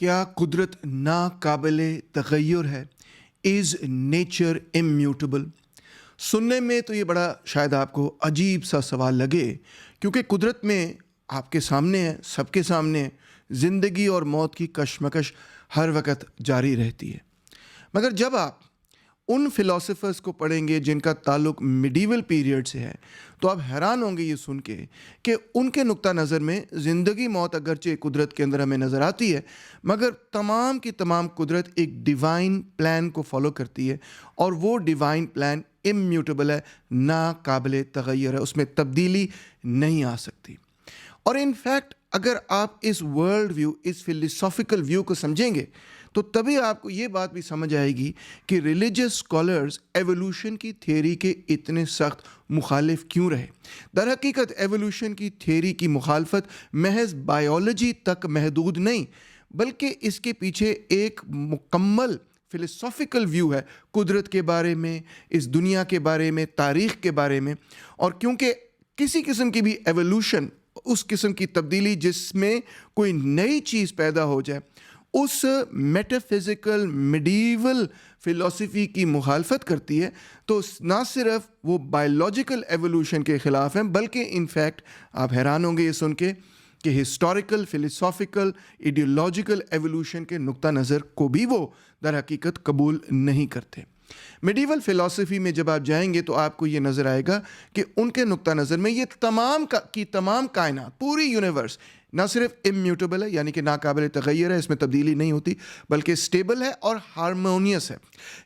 کیا قدرت ناقابل تغیر ہے؟ Is nature immutable? سننے میں تو یہ بڑا شاید آپ کو عجیب سا سوال لگے، کیونکہ قدرت میں آپ کے سامنے ہے، سب کے سامنے ہے، زندگی اور موت کی کشمکش ہر وقت جاری رہتی ہے۔ مگر جب آپ ان فلاسفرز کو پڑھیں گے جن کا تعلق میڈیول پیریڈ سے ہے، تو آپ حیران ہوں گے یہ سن کے کہ ان کے نقطہ نظر میں زندگی موت اگرچہ قدرت کے اندر ہمیں نظر آتی ہے، مگر تمام کی تمام قدرت ایک ڈیوائن پلان کو فالو کرتی ہے، اور وہ ڈیوائن پلان امیوٹیبل ہے، ناقابل تغیر ہے، اس میں تبدیلی نہیں آ سکتی۔ اور ان فیکٹ اگر آپ اس ورلڈ ویو، اس فلسافیکل ویو کو سمجھیں گے تو تبھی آپ کو یہ بات بھی سمجھ آئے گی کہ ریلیجس اسکالرز ایوولوشن کی تھیوری کے اتنے سخت مخالف کیوں رہے۔ در حقیقت ایوولوشن کی تھیوری کی مخالفت محض بائیولوجی تک محدود نہیں، بلکہ اس کے پیچھے ایک مکمل فلسافیکل ویو ہے قدرت کے بارے میں، اس دنیا کے بارے میں، تاریخ کے بارے میں۔ اور کیونکہ کسی قسم کی بھی ایوولوشن، اس قسم کی تبدیلی جس میں کوئی نئی چیز پیدا ہو جائے، اس میٹافزیکل میڈیول فلسفی کی مخالفت کرتی ہے، تو نہ صرف وہ بائیولوجیکل ایوولوشن کے خلاف ہیں، بلکہ انفیکٹ آپ حیران ہوں گے یہ سن کے کہ ہسٹوریکل، فلسافیکل، ایڈیولوجیکل ایوولوشن کے نقطہ نظر کو بھی وہ در حقیقت قبول نہیں کرتے۔ میڈیول فلسفی میں جب آپ جائیں گے تو آپ کو یہ نظر آئے گا کہ ان کے نقطہ نظر میں یہ تمام کی تمام کائنات، پوری یونیورس نہ صرف امیوٹیبل ہے، یعنی کہ ناقابل تغیر ہے، اس میں تبدیلی نہیں ہوتی، بلکہ اسٹیبل ہے اور ہارمونیس ہے۔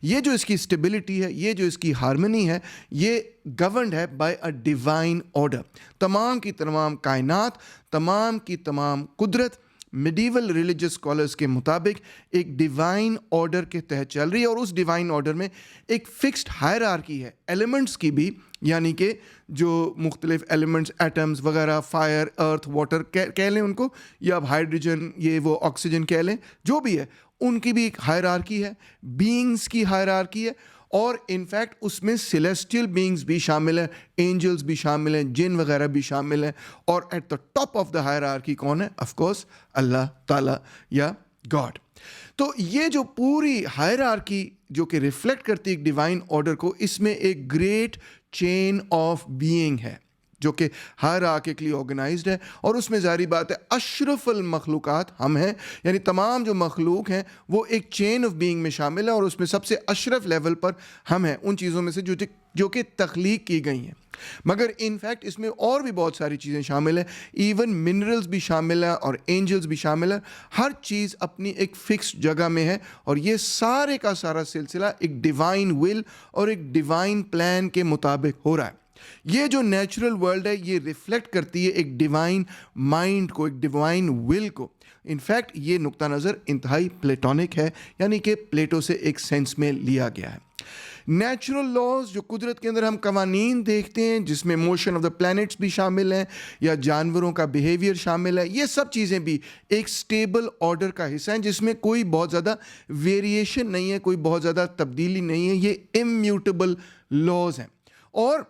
یہ جو اس کی اسٹیبلٹی ہے، یہ جو اس کی ہارمونی ہے، یہ گورنڈ ہے بائی اے ڈیوائن آرڈر۔ تمام کی تمام کائنات، تمام کی تمام قدرت میڈیول ریلیجس اسکالرس کے مطابق ایک ڈیوائن آرڈر کے تحت چل رہی ہے، اور اس ڈیوائن آرڈر میں ایک فکسڈ ہائرارکی ہے ایلیمنٹس کی بھی، یعنی کہ جو مختلف ایلیمنٹس، ایٹمز وغیرہ، فائر، ارتھ، واٹر کہہ لیں ان کو، یا اب ہائیڈروجن، یہ وہ آکسیجن کہہ لیں، جو بھی ہے ان کی بھی ایک ہائرارکی ہے، بینگز کی ہائرارکی ہے، اور انفیکٹ اس میں سیلیسٹیل بینگز بھی شامل ہیں، اینجلز بھی شامل ہیں، جن وغیرہ بھی شامل ہیں، اور at the top of the hierarchy کون ہے؟ آف کورس اللہ تعالیٰ یا گاڈ۔ تو یہ جو پوری ہائرارکی جو کہ ریفلیکٹ کرتی ہے ایک ڈیوائن آرڈر کو، اس میں ایک گریٹ چین آف بینگ ہے جو کہ ہائرارکیکلی آرگنائزڈ ہے، اور اس میں ظاہری بات ہے اشرف المخلوقات ہم ہیں، یعنی تمام جو مخلوق ہیں وہ ایک چین آف بینگ میں شامل ہے، اور اس میں سب سے اشرف لیول پر ہم ہیں ان چیزوں میں سے جو کہ تخلیق کی گئی ہیں۔ مگر انفیکٹ اس میں اور بھی بہت ساری چیزیں شامل ہیں، ایون منرلز بھی شامل ہیں اور اینجلز بھی شامل ہیں، ہر چیز اپنی ایک فکس جگہ میں ہے، اور یہ سارے کا سارا سلسلہ ایک ڈیوائن ول اور ایک ڈیوائن پلان کے مطابق ہو رہا ہے۔ یہ جو نیچرل ورلڈ ہے یہ ریفلیکٹ کرتی ہے ایک ڈیوائن مائنڈ کو، ایک ڈیوائن ول کو۔ انفیکٹ یہ نقطہ نظر انتہائی پلیٹونک ہے، یعنی کہ پلیٹو سے ایک سینس میں لیا گیا ہے۔ نیچرل لاز جو قدرت کے اندر ہم قوانین دیکھتے ہیں، جس میں موشن آف دا پلانٹس بھی شامل ہیں، یا جانوروں کا بیہیویئر شامل ہے، یہ سب چیزیں بھی ایک سٹیبل آرڈر کا حصہ ہیں، جس میں کوئی بہت زیادہ ویریشن نہیں ہے، کوئی بہت زیادہ تبدیلی نہیں ہے، یہ امیوٹیبل لاز ہیں۔ اور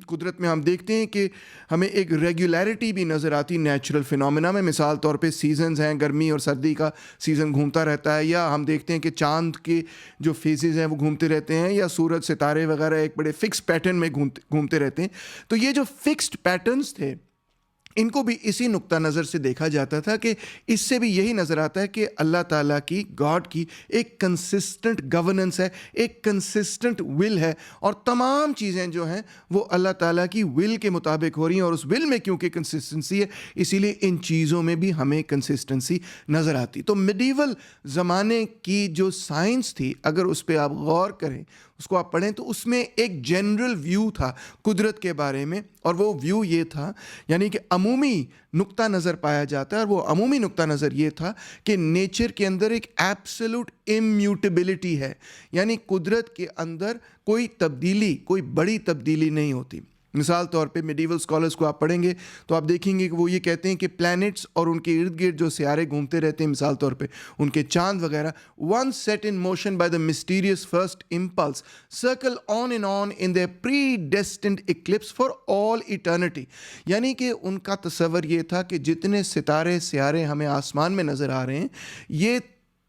قدرت میں ہم دیکھتے ہیں کہ ہمیں ایک ریگولیرٹی بھی نظر آتی نیچرل فینومینا میں، مثال طور پہ سیزنز ہیں، گرمی اور سردی کا سیزن گھومتا رہتا ہے، یا ہم دیکھتے ہیں کہ چاند کے جو فیزز ہیں وہ گھومتے رہتے ہیں، یا سورج، ستارے وغیرہ ایک بڑے فکس پیٹرن میں گھومتے رہتے ہیں۔ تو یہ جو فکسڈ پیٹرنز تھے ان کو بھی اسی نقطہ نظر سے دیکھا جاتا تھا، کہ اس سے بھی یہی نظر آتا ہے کہ اللہ تعالیٰ کی، گاڈ کی ایک کنسسٹنٹ گورننس ہے، ایک کنسسٹنٹ ول ہے، اور تمام چیزیں جو ہیں وہ اللہ تعالیٰ کی ول کے مطابق ہو رہی ہیں، اور اس ول میں کیونکہ کنسسٹنسی ہے اسی لیے ان چیزوں میں بھی ہمیں کنسسٹنسی نظر آتی۔ تو میڈیول زمانے کی جو سائنس تھی، اگر اس پہ آپ غور کریں، اس کو آپ پڑھیں، تو اس میں ایک جنرل ویو تھا قدرت کے بارے میں، اور وہ ویو یہ تھا، یعنی کہ عمومی نقطہ نظر پایا جاتا ہے، اور وہ عمومی نقطہ نظر یہ تھا کہ نیچر کے اندر ایک ایبسولوٹ امیوٹیبلٹی ہے، یعنی قدرت کے اندر کوئی تبدیلی، کوئی بڑی تبدیلی نہیں ہوتی۔ مثال طور پہ میڈیول اسکالرس کو آپ پڑھیں گے تو آپ دیکھیں گے کہ وہ یہ کہتے ہیں کہ پلانٹس اور ان کے ارد گرد جو سیارے گھومتے رہتے ہیں، مثال طور پہ ان کے چاند وغیرہ، one set in motion by the mysterious first impulse circle on and on in their predestined eclipse for all eternity, یعنی کہ ان کا تصور یہ تھا کہ جتنے ستارے سیارے ہمیں آسمان میں نظر آ رہے ہیں، یہ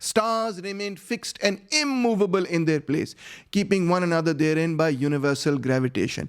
Stars remain fixed and immovable in their place, keeping one another therein by universal gravitation.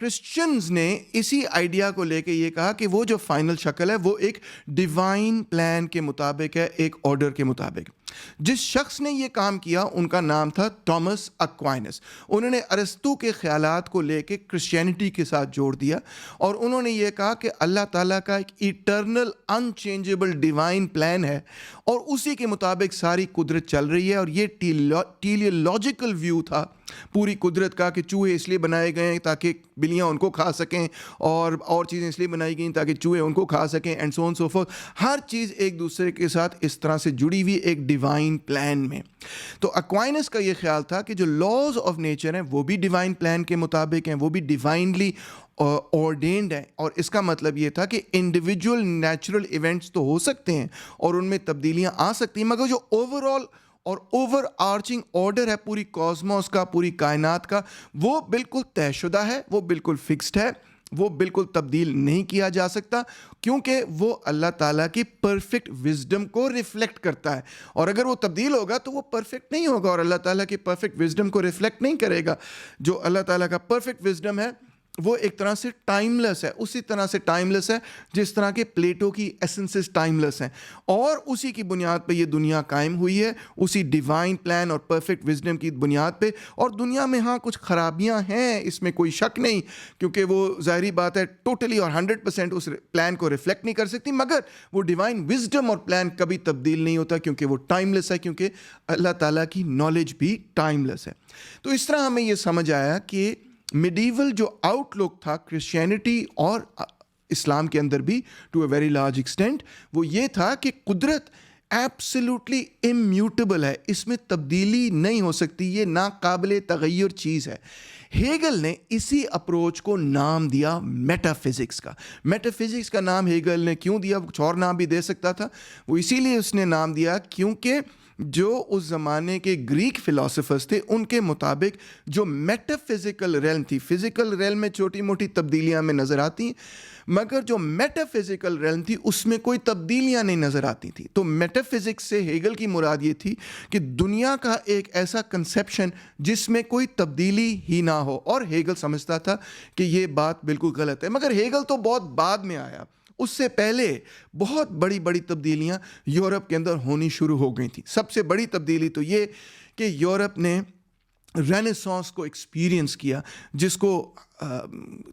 Christians نے اسی آئیڈیا کو لے کے یہ کہا کہ وہ جو فائنل شکل ہے وہ ایک ڈیوائن پلان کے مطابق ہے، ایک آرڈر کے مطابق. جس شخص نے یہ کام کیا ان کا نام تھا ٹامس اکوائنس. انہوں نے ارسطو کے خیالات کو لے کے کرسچینٹی کے ساتھ جوڑ دیا اور انہوں نے یہ کہا کہ اللہ تعالیٰ کا ایک ایٹرنل انچینجبل ڈیوائن پلان ہے اور اسی کے مطابق ساری قدرت چل رہی ہے. اور یہ ٹیلیولوجیکل ویو تھا پوری قدرت کا کہ چوہے اس لیے بنائے گئے ہیں تاکہ بلیاں ان کو کھا سکیں، اور چیزیں اس لیے بنائی گئیں تاکہ چوہے ان کو کھا سکیں، and so on so forth. ہر چیز ایک دوسرے کے ساتھ اس طرح سے جڑی ہوئی ایک ڈیوائن پلان میں. تو اکوائنس کا یہ خیال تھا کہ جو لاز آف نیچر ہیں وہ بھی ڈیوائن پلان کے مطابق ہیں، وہ بھی ڈیوائنلی ordained ہیں. اور اس کا مطلب یہ تھا کہ انڈیویجول نیچرل ایونٹس تو ہو سکتے ہیں اور ان میں تبدیلیاں آ سکتی ہیں، مگر جو اوور آرچنگ آرڈر ہے پوری کاسموس کا، پوری کائنات کا، وہ بالکل طے شدہ ہے، وہ بالکل فکسڈ ہے، وہ بالکل تبدیل نہیں کیا جا سکتا، کیونکہ وہ اللہ تعالیٰ کی پرفیکٹ وزڈم کو ریفلیکٹ کرتا ہے. اور اگر وہ تبدیل ہوگا تو وہ پرفیکٹ نہیں ہوگا اور اللہ تعالیٰ کی پرفیکٹ وزڈم کو ریفلیکٹ نہیں کرے گا. جو اللہ تعالیٰ کا پرفیکٹ وزڈم ہے وہ ایک طرح سے ٹائم لیس ہے، اسی طرح سے ٹائم لیس ہے جس طرح کے پلیٹو کی ایسنسز ٹائم لیس ہیں، اور اسی کی بنیاد پہ یہ دنیا قائم ہوئی ہے، اسی ڈیوائن پلان اور پرفیکٹ وزڈم کی بنیاد پہ. اور دنیا میں ہاں کچھ خرابیاں ہیں، اس میں کوئی شک نہیں، کیونکہ وہ ظاہری بات ہے ٹوٹلی اور 100% اس پلان کو ریفلیکٹ نہیں کر سکتی، مگر وہ ڈیوائن وزڈم اور پلان کبھی تبدیل نہیں ہوتا کیونکہ وہ ٹائم لیس ہے، کیونکہ اللہ تعالیٰ کی نالج بھی ٹائم لیس ہے. تو اس طرح ہمیں یہ سمجھ آیا کہ میڈیول جو آؤٹ لک تھا کرسچینٹی اور اسلام کے اندر بھی to a very large extent, وہ یہ تھا کہ قدرت ایبسلیوٹلی امیوٹیبل ہے، اس میں تبدیلی نہیں ہو سکتی، یہ ناقابل تغیر چیز ہے. ہیگل نے اسی اپروچ کو نام دیا میٹا فزکس کا. میٹا فزکس کا نام ہیگل نے کیوں دیا؟ کچھ اور نام بھی دے سکتا تھا، وہ اسی لیے اس نے نام دیا کیونکہ جو اس زمانے کے گریک فلاسفرز تھے ان کے مطابق جو میٹا فزیکل ریلم تھی، فزیکل ریلم میں چھوٹی موٹی تبدیلیاں میں نظر آتی ہیں، مگر جو میٹا فزیکل ریلم تھی اس میں کوئی تبدیلیاں نہیں نظر آتی تھیں. تو میٹا فزکس سے ہیگل کی مراد یہ تھی کہ دنیا کا ایک ایسا کنسیپشن جس میں کوئی تبدیلی ہی نہ ہو، اور ہیگل سمجھتا تھا کہ یہ بات بالکل غلط ہے. مگر ہیگل تو بہت بعد میں آیا، اس سے پہلے بہت بڑی بڑی تبدیلیاں یورپ کے اندر ہونی شروع ہو گئی تھیں. سب سے بڑی تبدیلی تو یہ کہ یورپ نے رینیسانس کو ایکسپیرینس کیا، جس کو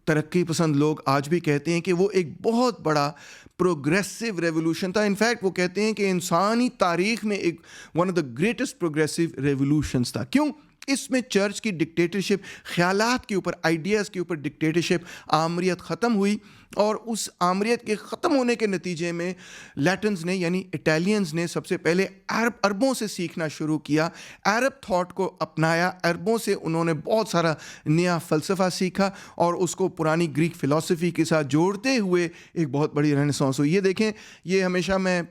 ترقی پسند لوگ آج بھی کہتے ہیں کہ وہ ایک بہت بڑا پروگریسو ریولوشن تھا. انفیکٹ وہ کہتے ہیں کہ انسانی تاریخ میں ایک one of the greatest progressive ریولوشنز تھا. کیوں؟ اس میں چرچ کی ڈکٹیٹرشپ، خیالات کے اوپر، آئیڈیاز کے اوپر ڈکٹیٹرشپ، آمریت ختم ہوئی، اور اس آمریت کے ختم ہونے کے نتیجے میں لیٹنز نے یعنی اٹیلینز نے سب سے پہلے عربوں سے سیکھنا شروع کیا، عرب تھاٹ کو اپنایا، عربوں سے انہوں نے بہت سارا نیا فلسفہ سیکھا اور اس کو پرانی گریک فلسفی کے ساتھ جوڑتے ہوئے ایک بہت بڑی رینیسانس ہوئی. یہ دیکھیں، یہ ہمیشہ میں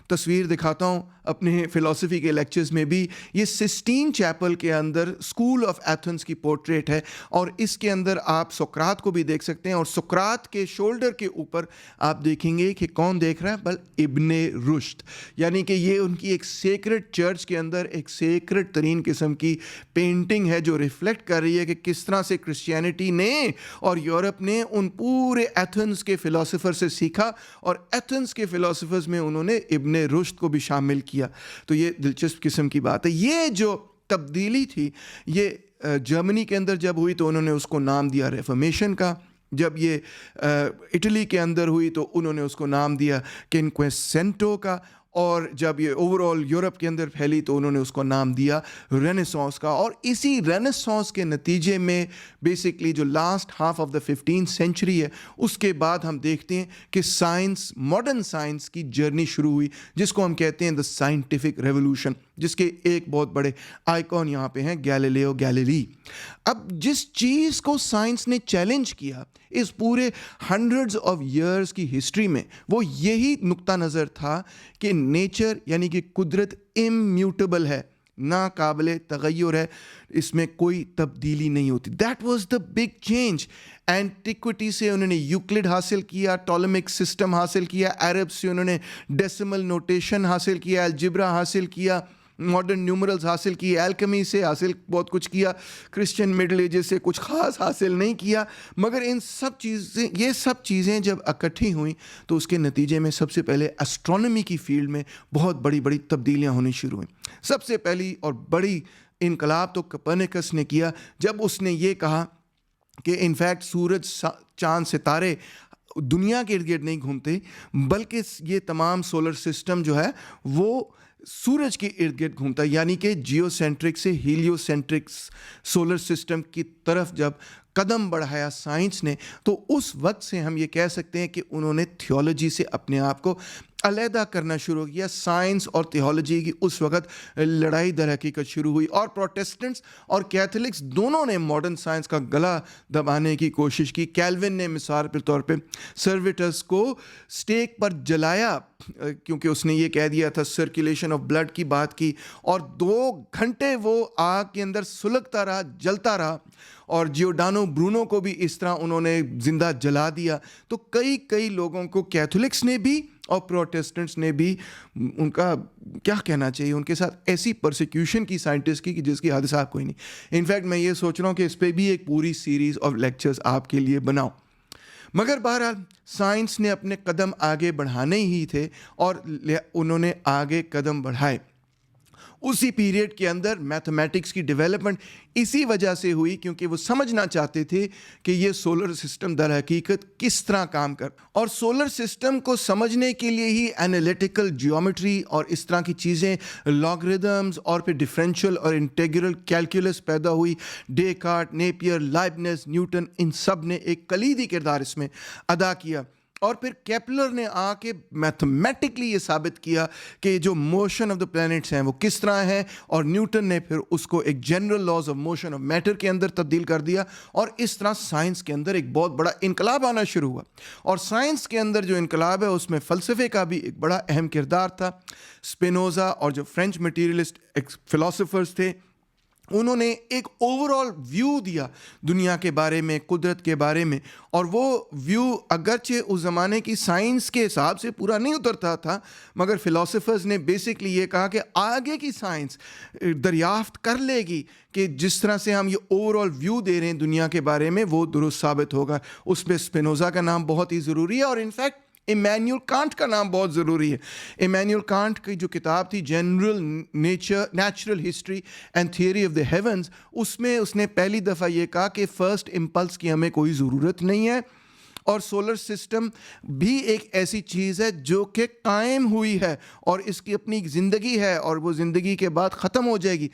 تصویر دکھاتا ہوں اپنے فلسفی کے لیکچرز میں بھی. یہ سسٹین چیپل کے اندر اسکول آف ایتھنز کی پورٹریٹ ہے، اور اس کے اندر آپ سقراط کو بھی دیکھ سکتے ہیں، اور سقراط کے شولڈر کے اوپر آپ دیکھیں گے کہ کون دیکھ رہا ہے؟ بل ابن رشد. یعنی کہ یہ ان کی ایک سیکرٹ چرچ کے اندر ایک سیکرٹ ترین قسم کی پینٹنگ ہے جو ریفلیکٹ کر رہی ہے کہ کس طرح سے کرسچینٹی نے اور یورپ نے ان پورے ایتھنز کے فلسفر سے سیکھا، اور ایتھنز کے فلسفرز میں انہوں نے ابن رشد کو بھی شامل کیا. تو یہ دلچسپ قسم کی بات ہے. یہ جو تبدیلی تھی یہ جرمنی کے اندر جب ہوئی تو انہوں نے اس کو نام دیا ریفارمیشن کا. جب یہ اٹلی کے اندر ہوئی تو انہوں نے اس کو نام دیا کنکویسنٹو کا، اور جب یہ اوور آل یورپ کے اندر پھیلی تو انہوں نے اس کو نام دیا رینیسانس کا. اور اسی رینیسانس کے نتیجے میں بیسکلی جو last half of the 15th century ہے، اس کے بعد ہم دیکھتے ہیں کہ سائنس، ماڈرن سائنس کی جرنی شروع ہوئی، جس کو ہم کہتے ہیں دا سائنٹیفک ریولوشن، جس کے ایک بہت بڑے آئیکن یہاں پہ ہیں گیلیلیو گیلیلی. اب جس چیز کو سائنس نے چیلنج کیا اس پورے ہنڈریڈز آف ایئرس کی ہسٹری میں، وہ یہی نقطہ نظر تھا کہ نیچر یعنی کہ قدرت امیوٹیبل ہے، ناقابل تغیر ہے، اس میں کوئی تبدیلی نہیں ہوتی. That was the big change. Antiquity سے انہوں نے یوکلڈ حاصل کیا، ٹولمیک سسٹم حاصل کیا، عرب سے انہوں نے ڈیسیمل نوٹیشن حاصل کیا، الجبرا حاصل کیا، ماڈرن نیومرلز حاصل کی, الکیمی سے حاصل بہت کچھ کیا, کرسچن مڈل ایجز سے کچھ خاص حاصل نہیں کیا, مگر یہ سب چیزیں جب اکٹھی ہوئیں تو اس کے نتیجے میں سب سے پہلے اسٹرانومی کی فیلڈ میں بہت بڑی بڑی تبدیلیاں ہونی شروع ہوئیں. سب سے پہلی اور بڑی انقلاب تو کوپرنیکس نے کیا جب اس نے یہ کہا کہ انفیکٹ سورج, چاند, ستارے دنیا کے ارد گرد نہیں گھومتے, بلکہ یہ تمام سولر سسٹم جو ہے وہ سورج کے ارد گرد گھومتا ہے. یعنی کہ جیو سینٹرک سے ہیلیو سینٹرک سولر سسٹم کی طرف جب قدم بڑھایا سائنس نے, تو اس وقت سے ہم یہ کہہ سکتے ہیں کہ انہوں نے تھیولوجی سے اپنے آپ کو علیحدہ کرنا شروع کیا. سائنس اور تھیولوجی کی اس وقت لڑائی در حقیقت شروع ہوئی, اور پروٹیسٹنٹس اور کیتھولکس دونوں نے ماڈرن سائنس کا گلا دبانے کی کوشش کی. کیلون نے مثال کے طور پہ سرویٹس کو سٹیک پر جلایا کیونکہ اس نے یہ کہہ دیا تھا, سرکولیشن آف بلڈ کی بات کی, اور 2 گھنٹے وہ آگ کے اندر سلگتا رہا, جلتا رہا. اور جیوڈانو برونو کو بھی اس طرح انہوں نے زندہ جلا دیا. تو کئی لوگوں کو کیتھولکس نے بھی اور پروٹیسٹنٹس نے بھی, ان کا کیا کہنا چاہیے, ان کے ساتھ ایسی پرسیکیوشن کی سائنٹسٹ کی کہ جس کی حادثہ کوئی نہیں. انفیکٹ میں یہ سوچ رہا ہوں کہ اس پہ بھی ایک پوری سیریز آف لیکچرز آپ کے لیے بناؤں. مگر بہرحال سائنس نے اپنے قدم آگے بڑھانے ہی تھے اور انہوں نے آگے قدم بڑھائے. اسی پیریڈ کے اندر میتھمیٹکس کی ڈیولپمنٹ اسی وجہ سے ہوئی کیونکہ وہ سمجھنا چاہتے تھے کہ یہ سولر سسٹم در حقیقت کس طرح کام کر, اور سولر سسٹم کو سمجھنے کے لیے ہی انالیٹیکل جیومیٹری اور اس طرح کی چیزیں, لاگریدمز اور پھر ڈفرینشیل اور انٹیگرل کیلکولس پیدا ہوئی. ڈیکارٹ, نیپیئر, لائبنز, نیوٹن, ان سب نے ایک کلیدی کردار اس میں ادا کیا. اور پھر کیپلر نے آ کے میتھمیٹکلی یہ ثابت کیا کہ جو موشن آف دا پلینٹس ہیں وہ کس طرح ہیں, اور نیوٹن نے پھر اس کو ایک general laws of motion of matter کے اندر تبدیل کر دیا, اور اس طرح سائنس کے اندر ایک بہت بڑا انقلاب آنا شروع ہوا. اور سائنس کے اندر جو انقلاب ہے اس میں فلسفے کا بھی ایک بڑا اہم کردار تھا. اسپینوزا اور جو فرینچ مٹیریلسٹ فلاسفرز تھے, انہوں نے ایک اوور آل ویو دیا دنیا کے بارے میں, قدرت کے بارے میں, اور وہ ویو اگرچہ اس زمانے کی سائنس کے حساب سے پورا نہیں اترتا تھا, مگر فلاسفرز نے بیسکلی یہ کہا کہ آگے کی سائنس دریافت کر لے گی کہ جس طرح سے ہم یہ اوور آل ویو دے رہے ہیں دنیا کے بارے میں وہ درست ثابت ہوگا. اس میں اسپینوزا کا نام بہت ہی ضروری ہے, اور انفیکٹ ایمینوئل کانٹ کا نام بہت ضروری ہے. ایمینوئل کانٹ کی جو کتاب تھی general natural history and theory of the heavens, اس میں اس نے پہلی دفعہ یہ کہا کہ فرسٹ امپلس کی ہمیں کوئی ضرورت نہیں ہے, اور سولر سسٹم بھی ایک ایسی چیز ہے جو کہ قائم ہوئی ہے اور اس کی اپنی زندگی ہے, اور وہ زندگی کے بعد ختم ہو جائے گی.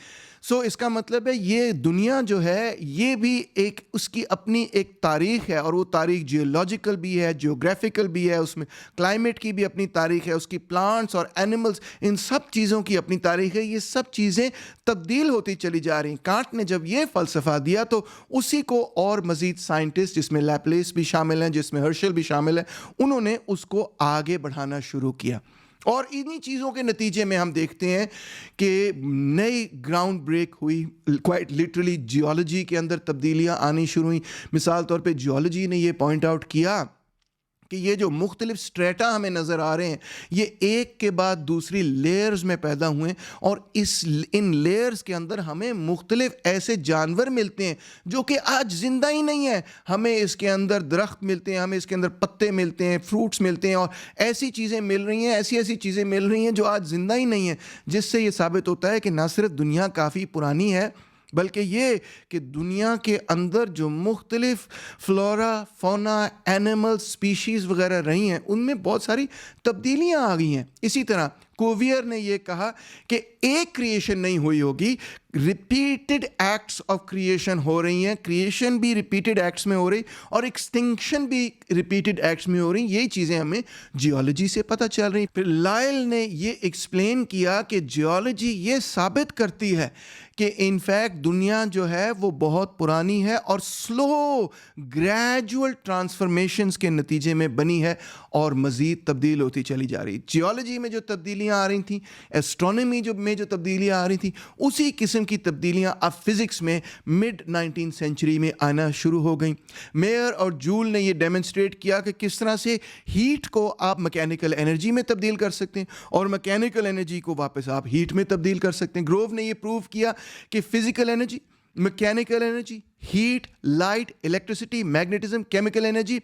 سو اس کا مطلب ہے یہ دنیا جو ہے یہ بھی ایک اس کی اپنی ایک تاریخ ہے, اور وہ تاریخ جیولوجیکل بھی ہے, جیوگرافیکل بھی ہے, اس میں کلائمیٹ کی بھی اپنی تاریخ ہے, اس کی پلانٹس اور اینیملز, ان سب چیزوں کی اپنی تاریخ ہے. یہ سب چیزیں تبدیل ہوتی چلی جا رہی ہیں. کانٹ نے جب یہ فلسفہ دیا تو اسی کو اور مزید سائنٹسٹ, جس میں لیپلیس بھی شامل ہیں, جس میں ہرشل بھی شامل ہے, انہوں نے اس کو آگے بڑھانا شروع کیا. اور انہی چیزوں کے نتیجے میں ہم دیکھتے ہیں کہ نئی گراؤنڈ بریک ہوئی, کوائٹ لٹرلی جیولوجی کے اندر تبدیلیاں آنی شروع ہوئیں. مثال طور پہ جیولوجی نے یہ پوائنٹ آؤٹ کیا کہ یہ جو مختلف سٹریٹا ہمیں نظر آ رہے ہیں یہ ایک کے بعد دوسری لیئرز میں پیدا ہوئے ہیں, اور ان لیئرز کے اندر ہمیں مختلف ایسے جانور ملتے ہیں جو کہ آج زندہ ہی نہیں ہیں. ہمیں اس کے اندر درخت ملتے ہیں, ہمیں اس کے اندر پتے ملتے ہیں, فروٹس ملتے ہیں, اور ایسی چیزیں مل رہی ہیں, ایسی چیزیں مل رہی ہیں جو آج زندہ ہی نہیں ہیں, جس سے یہ ثابت ہوتا ہے کہ نہ صرف دنیا کافی پرانی ہے بلکہ یہ کہ دنیا کے اندر جو مختلف فلورا, فونا, اینیمل, سپیشیز وغیرہ رہی ہیں ان میں بہت ساری تبدیلیاں آ گئی ہیں. اسی طرح کوویئر نے یہ کہا کہ ایک کریشن نہیں ہوئی ہوگی, ریپیٹڈ ایکٹس آف کریشن ہو رہی ہیں, کریشن بھی ریپیٹڈ ایکٹس میں ہو رہی اور ایکسٹنکشن بھی ریپیٹڈ ایکٹس میں ہو رہی. یہی چیزیں ہمیں جیولوجی سے پتہ چل رہی. پھر لائل نے یہ ایکسپلین کیا کہ جیولوجی یہ ثابت کرتی ہے کہ انفیکٹ دنیا جو ہے وہ بہت پرانی ہے اور سلو گریجول ٹرانسفارمیشنز کے نتیجے میں بنی ہے اور مزید تبدیل ہوتی چلی جا رہی. جیولوجی میں جو تبدیلی تبدیلیاں آ رہی تھیں, ایسٹرونومی میں جو تبدیلیاں آ رہی تھیں, اسی قسم کی تبدیلیاں اب فزکس میں مڈ 19 سینچری میں آنا شروع ہو گئیں. میئر اور جول نے یہ ڈیمونسٹریٹ کیا کہ کس طرح سے ہیٹ کو آپ میکینیکل انرجی میں تبدیل کر سکتے ہیں اور میکینیکل انرجی کو واپس آپ ہیٹ میں تبدیل کر سکتے ہیں. گروو نے یہ پروو کیا کہ physical energy, mechanical energy, heat, light, electricity, magnetism, chemical energy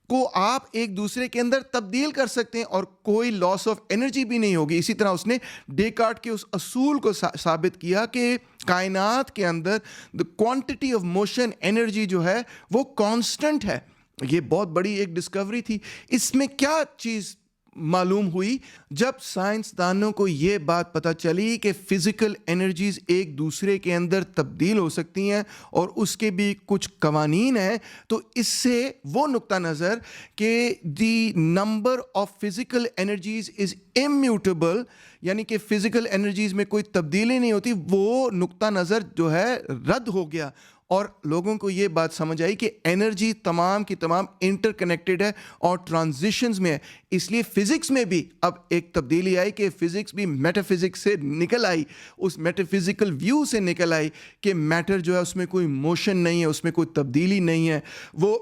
کو آپ ایک دوسرے کے اندر تبدیل کر سکتے ہیں اور کوئی لاس آف انرجی بھی نہیں ہوگی. اسی طرح اس نے ڈیکارٹ کے اس اصول کو ثابت کیا کہ کائنات کے اندر the quantity of motion energy جو ہے وہ کانسٹنٹ ہے. یہ بہت بڑی ایک ڈسکوری تھی. اس میں کیا چیز معلوم ہوئی؟ جب سائنسدانوں کو یہ بات پتہ چلی کہ فزیکل انرجیز ایک دوسرے کے اندر تبدیل ہو سکتی ہیں اور اس کے بھی کچھ قوانین ہیں, تو اس سے وہ نقطہ نظر کہ the number of physical energies is immutable, یعنی کہ فزیکل انرجیز میں کوئی تبدیلی نہیں ہوتی, وہ نقطہ نظر جو ہے رد ہو گیا اور لوگوں کو یہ بات سمجھ آئی کہ انرجی تمام کی تمام انٹر کنیکٹڈ ہے اور ٹرانزیشنز میں ہے. اس لیے فزکس میں بھی اب ایک تبدیلی آئی کہ فزکس بھی میٹا فزکس سے نکل آئی, اس میٹا فزیکل ویو سے نکل آئی کہ میٹر جو ہے اس میں کوئی موشن نہیں ہے, اس میں کوئی تبدیلی نہیں ہے, وہ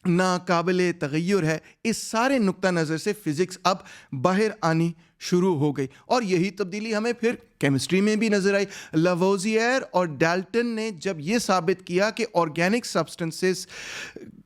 ناقابل تغیر ہے. اس سارے نقطہ نظر سے فزکس اب باہر آنی شروع ہو گئی اور یہی تبدیلی ہمیں پھر کیمسٹری میں بھی نظر آئی. لیوازیئر اور ڈالٹن نے جب یہ ثابت کیا کہ آرگینک سبسٹنسز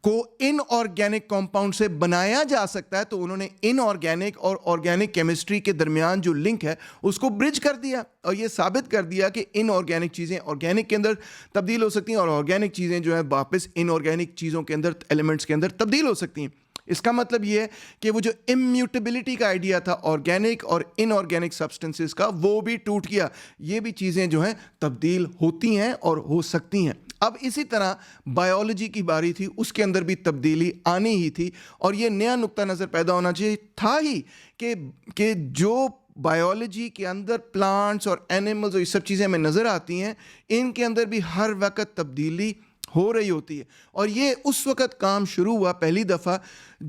کو ان آرگینک کمپاؤنڈ سے بنایا جا سکتا ہے, تو انہوں نے ان آرگینک اور آرگینک کیمسٹری کے درمیان جو لنک ہے اس کو برج کر دیا اور یہ ثابت کر دیا کہ ان آرگینک چیزیں آرگینک کے اندر تبدیل ہو سکتی ہیں اور آرگینک چیزیں جو ہیں واپس ان آرگینک چیزوں کے اندر, ایلیمنٹس کے اندر تبدیل ہو سکتی ہیں. اس کا مطلب یہ ہے کہ وہ جو امیوٹیبلٹی کا آئیڈیا تھا آرگینک اور ان آرگینک سبسٹنسز کا, وہ بھی ٹوٹ گیا. یہ بھی چیزیں جو ہیں تبدیل ہوتی ہیں اور ہو سکتی ہیں. اب اسی طرح بایولوجی کی باری تھی, اس کے اندر بھی تبدیلی آنی ہی تھی اور یہ نیا نقطہ نظر پیدا ہونا چاہیے تھا ہی کہ جو بایولوجی کے اندر پلانٹس اور اینیملز اور یہ سب چیزیں ہمیں نظر آتی ہیں, ان کے اندر بھی ہر وقت تبدیلی ہو رہی ہوتی ہے. اور یہ اس وقت کام شروع ہوا پہلی دفعہ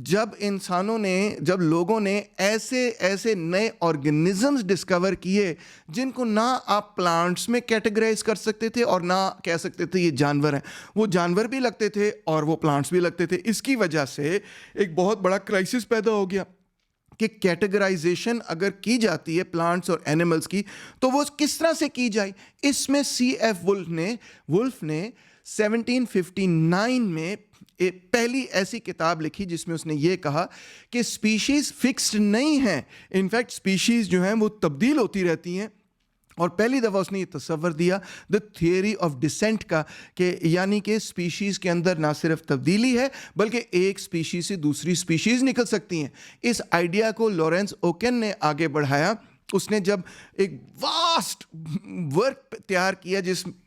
جب لوگوں نے ایسے نئے آرگنزمز ڈسکور کیے جن کو نہ آپ پلانٹس میں کیٹیگرائز کر سکتے تھے اور نہ کہہ سکتے تھے یہ جانور ہیں. وہ جانور بھی لگتے تھے اور وہ پلانٹس بھی لگتے تھے. اس کی وجہ سے ایک بہت بڑا کرائسس پیدا ہو گیا کہ کیٹیگرائزیشن اگر کی جاتی ہے پلانٹس اور اینیملز کی, تو وہ کس طرح سے کی جائے. اس میں سی ایف ولف نے 1759 میں پہلی ایسی کتاب لکھی جس میں اس نے یہ کہا کہ سپیشیز فکسڈ نہیں ہیں, انفیکٹ سپیشیز جو ہیں وہ تبدیل ہوتی رہتی ہیں. اور پہلی دفعہ اس نے یہ تصور دیا دا تھیوری آف ڈسینٹ کا, کہ یعنی کہ سپیشیز کے اندر نہ صرف تبدیلی ہے بلکہ ایک سپیشیز سے دوسری سپیشیز نکل سکتی ہیں. اس آئیڈیا کو لارنس اوکن نے آگے بڑھایا. اس نے جب ایک واسٹ ورک تیار کیا,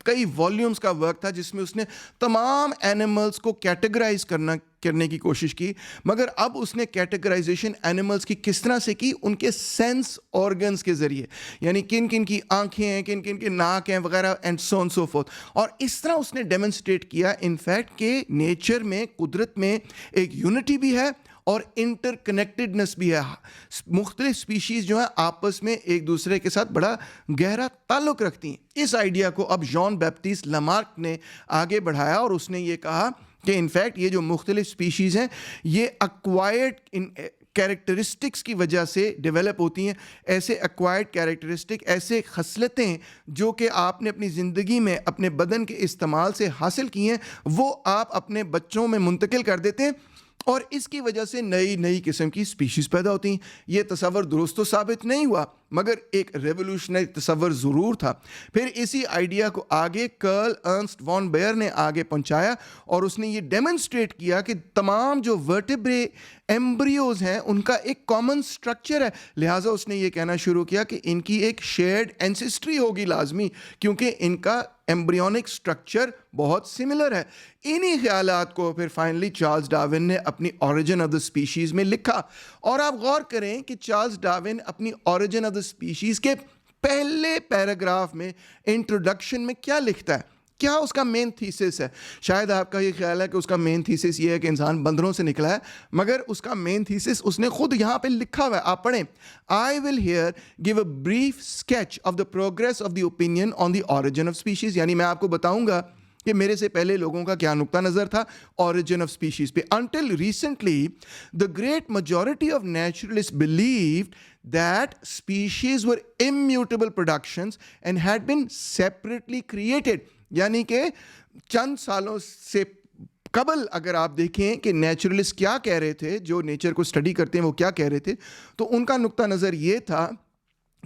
کئی والیومز کا ورک تھا, جس میں اس نے تمام اینیملز کو کیٹیگرائز کرنے کی کوشش کی, مگر اب اس نے کیٹیگرائزیشن اینیملز کی کس طرح سے کی, ان کے سینس آرگنز کے ذریعے, یعنی کن کن کی آنکھیں ہیں, کن کن کے ناک ہیں وغیرہ, and so on so forth. اور اس طرح اس نے ڈیمونسٹریٹ کیا انفیکٹ کہ نیچر میں, قدرت میں ایک یونٹی بھی ہے اور انٹر کنیکٹڈنس بھی ہے. مختلف سپیشیز جو ہیں آپس میں ایک دوسرے کے ساتھ بڑا گہرا تعلق رکھتی ہیں. اس آئیڈیا کو اب جان بیپٹسٹ لامارک نے آگے بڑھایا اور اس نے یہ کہا کہ انفیکٹ یہ جو مختلف سپیشیز ہیں یہ ایکوائرڈ کیریکٹرسٹکس کی وجہ سے ڈیولپ ہوتی ہیں. ایسے ایکوائرڈ کیریکٹرسٹک, ایسے خصلتیں جو کہ آپ نے اپنی زندگی میں اپنے بدن کے استعمال سے حاصل کی ہیں, وہ آپ اپنے بچوں میں منتقل کر دیتے ہیں اور اس کی وجہ سے نئی قسم کی سپیشیز پیدا ہوتی ہیں. یہ تصور درست تو ثابت نہیں ہوا مگر ایک ریولوشنری تصور ضرور تھا. پھر اسی آئیڈیا کو آگے کرل ارنسٹ وان بیئر نے آگے پہنچایا اور اس نے یہ ڈیمونسٹریٹ کیا کہ تمام جو ورٹیبرے ایمبریوز ہیں ان کا ایک کامن سٹرکچر ہے. لہٰذا اس نے یہ کہنا شروع کیا کہ ان کی ایک شیئرڈ اینسسٹری ہوگی لازمی, کیونکہ ان کا ایمبریونک سٹرکچر بہت سملر ہے. انہی خیالات کو پھر فائنلی چارلز ڈارون نے اپنی اوریجن آف دا اسپیشیز میں لکھا. اور آپ غور کریں کہ چارلز ڈارون اپنی اوریجن آف دا اسپیشیز کے پہلے پیراگراف میں انٹروڈکشن میں کیا لکھتا ہے. کیا اس کا مین تھیسس ہے. شاید آپ کا یہ خیال ہے کہ اس کا مین تھیسس یہ ہے کہ انسان بندروں سے نکلا ہے, مگر اس کا مین تھیسس اس نے خود یہاں پہ لکھا ہوا ہے, آپ پڑھیں. I will here give a brief sketch of the progress of the opinion on the origin of species. یعنی میں آپ کو بتاؤں گا کہ میرے سے پہلے لوگوں کا کیا نقطہ نظر تھا origin of species پہ. Until recently, the great majority of naturalists believed that species were immutable productions and had been separately created. یعنی کہ چند سالوں سے قبل اگر آپ دیکھیں کہ نیچرلسٹ کیا کہہ رہے تھے, جو نیچر کو اسٹڈی کرتے ہیں وہ کیا کہہ رہے تھے, تو ان کا نقطہ نظر یہ تھا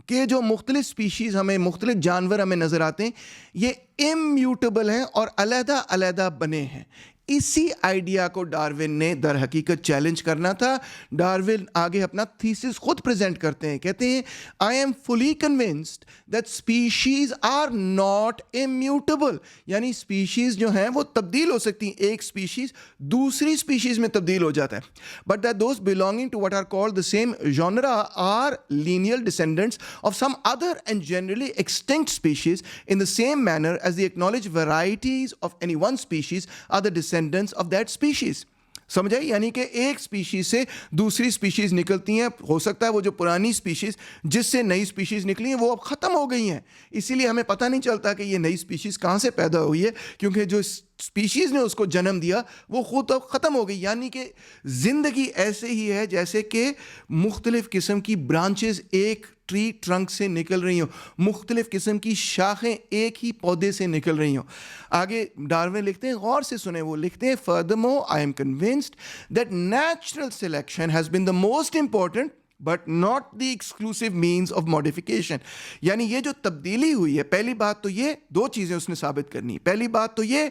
کہ جو مختلف سپیشیز ہمیں, مختلف جانور ہمیں نظر آتے ہیں, یہ امیوٹیبل ہیں اور علیحدہ علیحدہ بنے ہیں. اسی آئیڈیا کو ڈارون نے در حقیقت چیلنج کرنا تھا. ڈارون آگے اپنا تھیسس خود پریزنٹ کرتے ہیں, کہتے ہیں I am fully convinced that species are not immutable. یعنی اسپیشیز جو ہیں وہ تبدیل ہو سکتی ہیں, ایک اسپیشیز دوسری اسپیشیز میں تبدیل ہو جاتا ہے, but that those belonging to what are called the same genera are lineal descendants of some other and generally extinct species in the same manner as the acknowledged varieties of any one species are the descendants of that species. سمجھے, یعنی کہ ایک species سے دوسری species نکلتی ہیں. ہو سکتا ہے وہ جو پرانی سپیشیز جس سے نئی سپیشیز نکلی ہیں وہ اب ختم ہو گئی ہیں, اسی لیے ہمیں پتہ نہیں چلتا کہ یہ نئی سپیشیز کہاں سے پیدا ہوئی ہے, کیونکہ جو سپیشیز نے اس کو جنم دیا وہ خود اب ختم ہو گئی. یعنی کہ زندگی ایسے ہی ہے جیسے کہ مختلف قسم کی برانچز ایک ٹری ٹرنک سے نکل رہی ہوں, مختلف قسم کی شاخیں ایک ہی پودے سے نکل رہی ہوں. آگے ڈارون لکھتے ہیں, غور سے سنیں, وہ لکھتے ہیں furthermore I am convinced that natural selection has been the most important but not the exclusive means of modification. یعنی یہ جو تبدیلی ہوئی ہے, پہلی بات تو یہ دو چیزیں اس نے ثابت کرنی ہے. پہلی بات تو یہ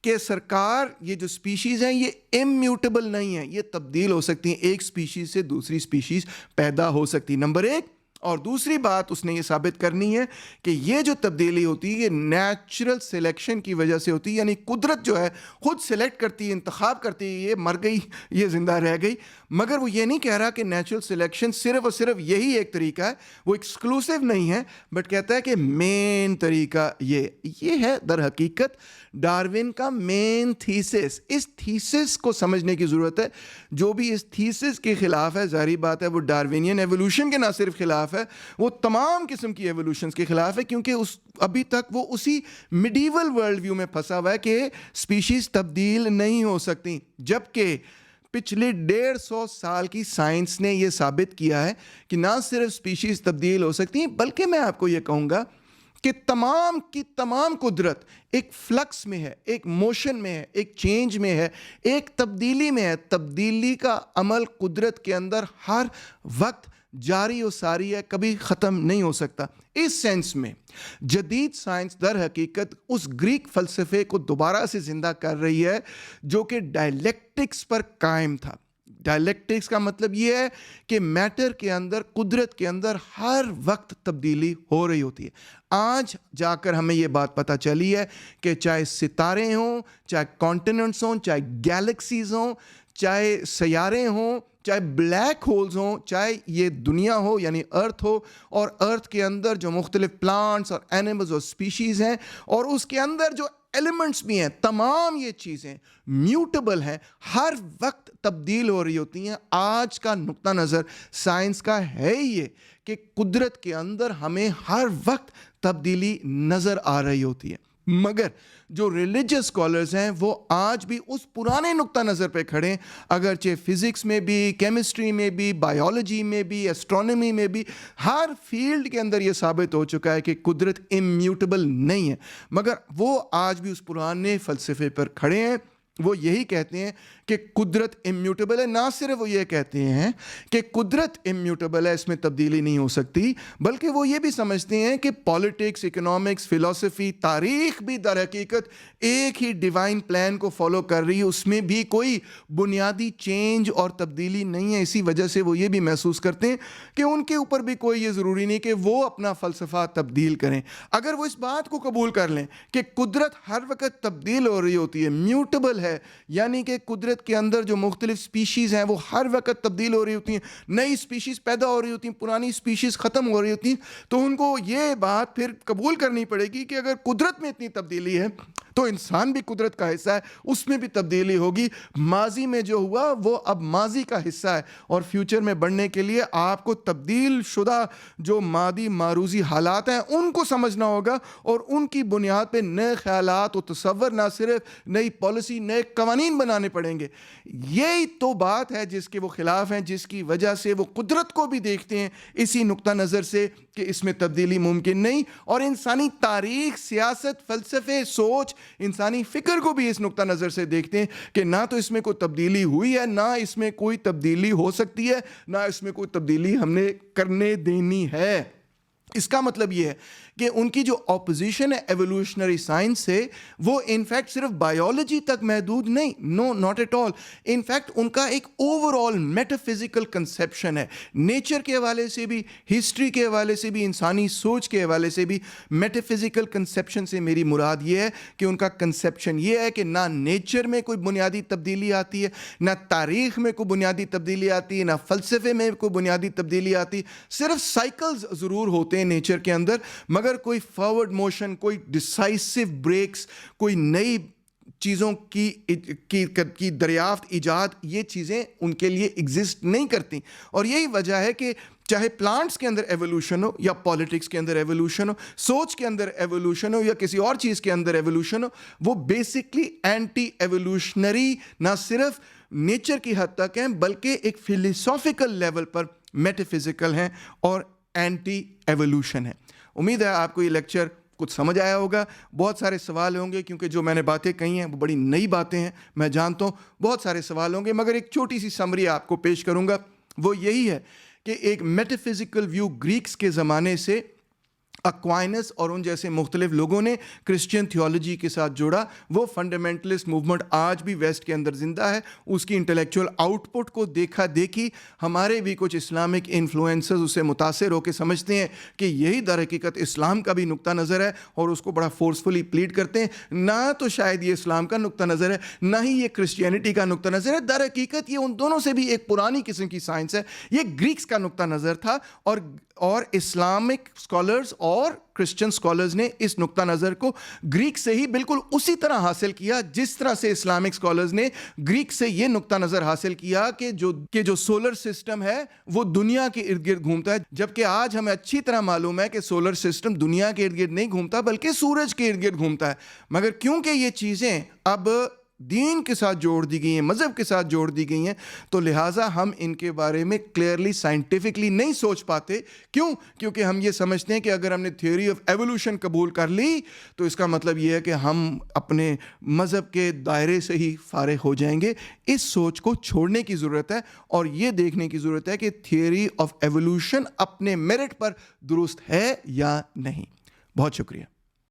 کہ سرکار یہ جو سپیشیز ہیں یہ امیوٹیبل نہیں ہیں, یہ تبدیل ہو سکتی ہیں, ایک سپیشیز سے دوسری سپیشیز پیدا ہو سکتی, نمبر ایک. اور دوسری بات اس نے یہ ثابت کرنی ہے کہ یہ جو تبدیلی ہوتی ہے یہ نیچرل سلیکشن کی وجہ سے ہوتی ہے. یعنی قدرت جو ہے خود سلیکٹ کرتی ہے, انتخاب کرتی ہے, یہ مر گئی یہ زندہ رہ گئی. مگر وہ یہ نہیں کہہ رہا کہ نیچرل سلیکشن صرف اور صرف یہی ایک طریقہ ہے, وہ ایکسکلوسیو نہیں ہے, بٹ کہتا ہے کہ مین طریقہ یہ ہے در حقیقت ڈارون کا مین تھیسس. اس تھیسس کو سمجھنے کی ضرورت ہے. جو بھی اس تھیسس کے خلاف ہے, ظاہری بات ہے وہ ڈارونین ایوولوشن کے نہ صرف خلاف ہے, وہ تمام قسم کی ایوولوشنز کے خلاف ہے, کیونکہ ابھی تک وہ اسی میڈیول ورلڈ ویو میں پھنسا ہوا ہے کہ سپیشیز تبدیل نہیں ہو سکتی. جبکہ پچھلے 150 سال کی سائنس نے یہ ثابت کیا ہے کہ نہ صرف سپیشیز تبدیل ہو سکتی ہیں, بلکہ میں آپ کو یہ کہوں گا کہ تمام کی تمام قدرت ایک فلکس میں ہے, ایک موشن میں ہے, ایک چینج میں ہے, ایک تبدیلی میں ہے. تبدیلی کا عمل قدرت کے اندر ہر وقت جاری و ساری ہے, کبھی ختم نہیں ہو سکتا. اس سینس میں جدید سائنس در حقیقت اس گریک فلسفے کو دوبارہ سے زندہ کر رہی ہے جو کہ ڈائلیکٹکس پر قائم تھا. ڈائلیکٹکس کا مطلب یہ ہے کہ میٹر کے اندر, قدرت کے اندر ہر وقت تبدیلی ہو رہی ہوتی ہے. آج جا کر ہمیں یہ بات پتہ چلی ہے کہ چاہے ستارے ہوں, چاہے کانٹیننٹس ہوں, چاہے گیلیکسیز ہوں, چاہے سیارے ہوں, چاہے بلیک ہولز ہوں, چاہے یہ دنیا ہو یعنی ارتھ ہو, اور ارتھ کے اندر جو مختلف پلانٹس اور اینیملز اور سپیشیز ہیں, اور اس کے اندر جو ایلیمنٹس بھی ہیں, تمام یہ چیزیں میوٹیبل ہیں, ہر وقت تبدیل ہو رہی ہوتی ہیں. آج کا نقطہ نظر سائنس کا ہے یہ کہ قدرت کے اندر ہمیں ہر وقت تبدیلی نظر آ رہی ہوتی ہے. مگر جو ریلیجس اسکالرز ہیں وہ آج بھی اس پرانے نقطہ نظر پہ کھڑے ہیں, اگرچہ فزکس میں بھی, کیمسٹری میں بھی, بایولوجی میں بھی, ایسٹرونومی میں بھی, ہر فیلڈ کے اندر یہ ثابت ہو چکا ہے کہ قدرت امیوٹیبل نہیں ہے, مگر وہ آج بھی اس پرانے فلسفے پر کھڑے ہیں. وہ یہی کہتے ہیں کہ قدرت امیوٹیبل ہے. نہ صرف وہ یہ کہتے ہیں کہ قدرت امیوٹیبل ہے, اس میں تبدیلی نہیں ہو سکتی, بلکہ وہ یہ بھی سمجھتے ہیں کہ پالیٹکس, اکنامکس, فلسفی, تاریخ بھی در حقیقت ایک ہی ڈیوائن پلان کو فالو کر رہی ہے, اس میں بھی کوئی بنیادی چینج اور تبدیلی نہیں ہے. اسی وجہ سے وہ یہ بھی محسوس کرتے ہیں کہ ان کے اوپر بھی کوئی یہ ضروری نہیں کہ وہ اپنا فلسفہ تبدیل کریں. اگر وہ اس بات کو قبول کر لیں کہ قدرت ہر وقت تبدیل ہو رہی ہوتی ہے, میوٹیبل ہے، یعنی کہ قدرت کے اندر جو مختلف سپیشیز ہیں وہ ہر وقت تبدیل ہو رہی ہوتی ہیں، نئی سپیشیز پیدا ہو رہی ہوتی ہیں، پرانی سپیشیز ختم ہو رہی ہوتی ہیں، تو ان کو یہ بات پھر قبول کرنی پڑے گی کہ اگر قدرت میں اتنی تبدیلی ہے تو انسان بھی قدرت کا حصہ ہے، اس میں بھی تبدیلی ہوگی۔ ماضی میں جو ہوا وہ اب ماضی کا حصہ ہے، اور فیوچر میں بڑھنے کے لیے آپ کو تبدیل شدہ جو مادی معروضی حالات ہیں ان کو سمجھنا ہوگا، اور ان کی بنیاد پہ نئے خیالات و تصور، نہ صرف نئی پالیسی، نئے قوانین بنانے پڑیں گے۔ یہی تو بات ہے جس کے وہ خلاف ہیں، جس کی وجہ سے وہ قدرت کو بھی دیکھتے ہیں اسی نقطہ نظر سے کہ اس میں تبدیلی ممکن نہیں، اور انسانی تاریخ، سیاست، فلسفے، سوچ، انسانی فکر کو بھی اس نقطہ نظر سے دیکھتے ہیں کہ نہ تو اس میں کوئی تبدیلی ہوئی ہے، نہ اس میں کوئی تبدیلی ہو سکتی ہے، نہ اس میں کوئی تبدیلی ہم نے کرنے دینی ہے۔ اس کا مطلب یہ ہے کہ ان کی جو اپوزیشن ہے ایوولوشنری سائنس سے، وہ انفیکٹ صرف بایولوجی تک محدود نہیں، نو ناٹ ایٹ آل، انفیکٹ ان کا ایک اوور آل میٹافزیکل کنسیپشن ہے، نیچر کے حوالے سے بھی، ہسٹری کے حوالے سے بھی، انسانی سوچ کے حوالے سے بھی۔ میٹافزیکل کنسیپشن سے میری مراد یہ ہے کہ ان کا کنسیپشن یہ ہے کہ نہ نیچر میں کوئی بنیادی تبدیلی آتی ہے، نہ تاریخ میں کوئی بنیادی تبدیلی آتی ہے، نہ فلسفے میں کوئی بنیادی تبدیلی آتی، صرف سائیکلز ضرور ہوتے ہیں نیچر کے اندر، مگر کوئی فارورڈ موشن، کوئی ڈیسائسو بریکس، کوئی نئی چیزوں کی دریافت، ایجاد، یہ چیزیں ان کے لیے ایگزسٹ نہیں کرتی۔ اور یہی وجہ ہے کہ چاہے پلانٹس کے اندر ایوولوشن ہو، یا پالیٹکس کے اندر ایوولوشن ہو، سوچ کے اندر ایوولوشن ہو، یا کسی اور چیز کے اندر ایوولوشن ہو، وہ بیسکلی اینٹی ایوولوشنری نہ صرف نیچر کی حد تک ہیں بلکہ ایک فلسافیکل لیول پر میٹافزیکل ہیں اور اینٹی ایوولوشن ہے۔ امید ہے آپ کو یہ لیکچر کچھ سمجھ آیا ہوگا۔ بہت سارے سوال ہوں گے کیونکہ جو میں نے باتیں کہی ہیں وہ بڑی نئی باتیں ہیں، میں جانتا ہوں بہت سارے سوال ہوں گے، مگر ایک چھوٹی سی سمری آپ کو پیش کروں گا۔ وہ یہی ہے کہ ایک میٹافزیکل ویو گریکس کے زمانے سے اکوائنس اور ان جیسے مختلف لوگوں نے کرسچین تھیولوجی کے ساتھ جوڑا۔ وہ فنڈامنٹلسٹ موومنٹ آج بھی ویسٹ کے اندر زندہ ہے، اس کی انٹلیکچوئل آؤٹ پٹ کو دیکھا دیکھی ہمارے بھی کچھ اسلامک انفلوئنسز اسے متاثر ہو کے سمجھتے ہیں کہ یہی در حقیقت اسلام کا بھی نقطہ نظر ہے، اور اس کو بڑا فورسفلی پلیڈ کرتے ہیں۔ نہ تو شاید یہ اسلام کا نقطہ نظر ہے، نہ ہی یہ کرسچینٹی کا نقطہ نظر ہے، در حقیقت یہ ان دونوں سے بھی ایک پرانی قسم کی سائنس ہے۔ یہ گریکس کا نقطہ نظر تھا، اور اسلامک اسکالرز اور کرسچن اسکالرز نے اس نقطہ نظر کو گریک سے ہی بالکل اسی طرح حاصل کیا جس طرح سے اسلامک اسکالرز نے گریک سے یہ نقطہ نظر حاصل کیا کہ جو سولر سسٹم ہے وہ دنیا کے ارد گرد گھومتا ہے، جبکہ آج ہمیں اچھی طرح معلوم ہے کہ سولر سسٹم دنیا کے ارد گرد نہیں گھومتا بلکہ سورج کے ارد گرد گھومتا ہے۔ مگر کیونکہ یہ چیزیں اب دین کے ساتھ جوڑ دی گئی ہیں، مذہب کے ساتھ جوڑ دی گئی ہیں، تو لہٰذا ہم ان کے بارے میں کلیئرلی سائنٹیفکلی نہیں سوچ پاتے۔ کیونکہ ہم یہ سمجھتے ہیں کہ اگر ہم نے تھیوری آف ایوولوشن قبول کر لی تو اس کا مطلب یہ ہے کہ ہم اپنے مذہب کے دائرے سے ہی فارغ ہو جائیں گے۔ اس سوچ کو چھوڑنے کی ضرورت ہے، اور یہ دیکھنے کی ضرورت ہے کہ تھیوری آف ایوولوشن اپنے میرٹ پر درست ہے یا نہیں۔ بہت شکریہ۔